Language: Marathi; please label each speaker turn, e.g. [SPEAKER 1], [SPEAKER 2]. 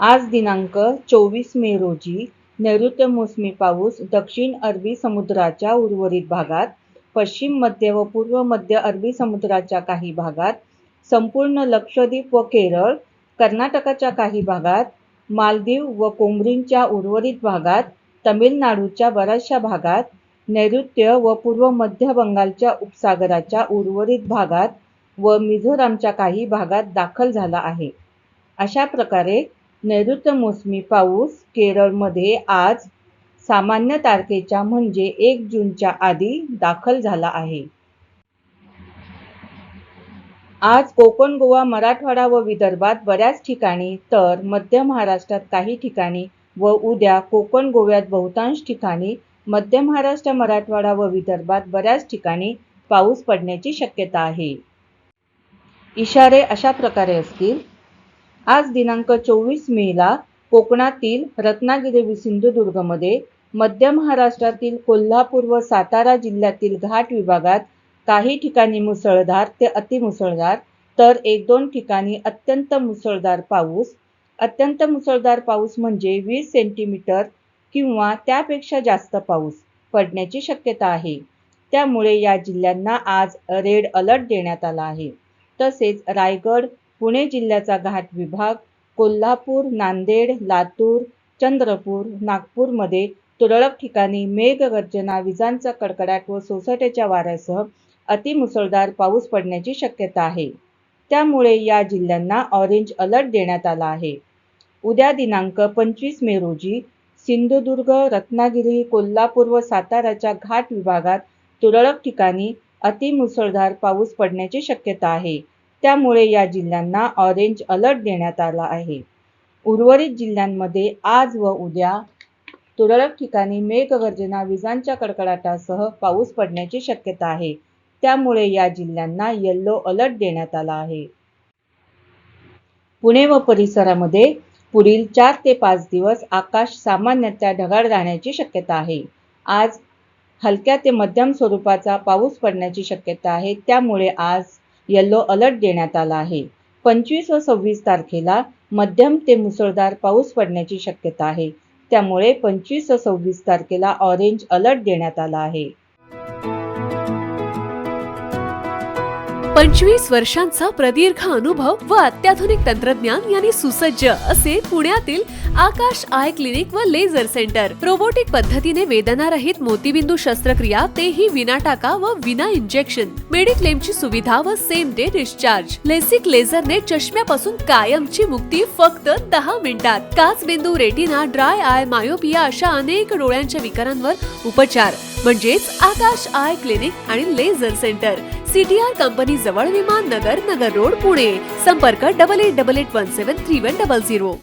[SPEAKER 1] आज दिनांक 24 मे रोजी नैऋत्य मोसमी पाऊस दक्षिण अरबी समुद्राच्या उर्वरित भागात, पश्चिम मध्य व पूर्व मध्य अरबी समुद्राच्या काही भागात, संपूर्ण लक्षद्वीप व केरळ, कर्नाटकाच्या काही भागात, मालदीव व कोमरींच्या उर्वरित भागात, तमिळनाडूच्या बऱ्याचशा भागात, नैऋत्य व पूर्व मध्य बंगालच्या उपसागराच्या उर्वरित भागात व मिझोरामच्या काही भागात दाखल झाला आहे. अशा प्रकारे नैऋत्य मोसमी पाऊस केरळमध्ये आज सामान्य तारखेच्या म्हणजे 1 जूनच्या आधी दाखल झाला आहे. आज कोकण, गोवा, मराठवाडा व विदर्भात बऱ्याच ठिकाणी तर मध्य महाराष्ट्रात काही ठिकाणी व उद्या कोकण, गोव्यात बहुतांश ठिकाणी, मध्य महाराष्ट्र, मराठवाडा व विदर्भात बऱ्याच ठिकाणी पाऊस पडण्याची शक्यता आहे. इशारे अशा प्रकारे असतील. आज दिनांक 24 मेला कोकणातील रत्नागिरी व सिंधुदुर्गमध्ये, मध्य महाराष्ट्रातील कोल्हापूर व सातारा जिल्ह्यातील घाट विभागात काही ठिकाणी मुसळधार ते अतिमुसळधार तर 1-2 ठिकाणी अत्यंत मुसळधार पाऊस. अत्यंत मुसळधार पाऊस म्हणजे 20 सेंटीमीटर किंवा त्यापेक्षा जास्त पाऊस पडण्याची शक्यता आहे. त्यामुळे या जिल्ह्यांना आज रेड अलर्ट देण्यात आला आहे. तसेच रायगड, पुणे जिल्ह्याचा घाट विभाग, कोल्हापूर, नांदेड, लातूर, चंद्रपूर, नागपूरमध्ये तुरळक ठिकाणी मेघगर्जना, विजांचा कडकडाट व सोसाट्याच्या वाऱ्यासह अतिमुसळधार पाऊस पडण्याची शक्यता आहे. त्यामुळे या जिल्ह्यांना ऑरेंज अलर्ट देण्यात आला आहे. उद्या दिनांक 25 मे रोजी सिंधुदुर्ग, रत्नागिरी, कोल्हापूर व साताराच्या घाट विभागात तुरळक ठिकाणी अतिमुसळधार पाऊस पडण्याची शक्यता आहे. त्यामुळे या जिल्ह्यांना ऑरेंज अलर्ट देण्यात आला आहे. उर्वरित जिल्ह्यांमध्ये आज व उद्या तुरळक ठिकाणी मेघगर्जना, विजांच्या कडकडाटासह पाऊस पडण्याची शक्यता आहे. त्यामुळे या जिल्ह्यांना येलो अलर्ट देण्यात आला आहे. पुणे व परिसरामध्ये पुढील 4 ते 5 दिवस आकाश सामान्यतः ढगाळ राहण्याची शक्यता आहे. आज हलक्या ते मध्यम स्वरूपाचा पाऊस पडण्याची शक्यता आहे. त्यामुळे आज येलो अलर्ट देण्यात आला आहे. 25 व 26 तारखेला मध्यम ते मुसळधार पाऊस पडण्याची शक्यता आहे. त्यामुळे 25 व 26 तारखेला ऑरेंज अलर्ट देण्यात आला आहे.
[SPEAKER 2] 25 वर्षांचा प्रदीर्घ अनुभव व अत्याधुनिक तंत्रज्ञान यांनी सुसज्ज असे पुण्यातील आकाश आय क्लिनिक व लेझर सेंटर. रोबोटिक पद्धतीने वेदनारहित मोतीबिंदू शस्त्रक्रिया, तेही विना टाका व विना इंजेक्शन. मेडिक्लेमची सुविधा व सेम डे डिस्चार्ज. लेसिक लेझरने चष्म्यापासून कायमची मुक्ती फक्त 10 मिनिटात. काचबिंदू, रेटिना, ड्राय आय, मायोपिया अशा अनेक डोळ्यांच्या विकारांवर उपचार म्हणजेच आकाश आय क्लिनिक आणि लेझर सेंटर. CTR कंपनी जवळ, विमान नगर, नगर रोड, पुणे. संपर्क 8888173100.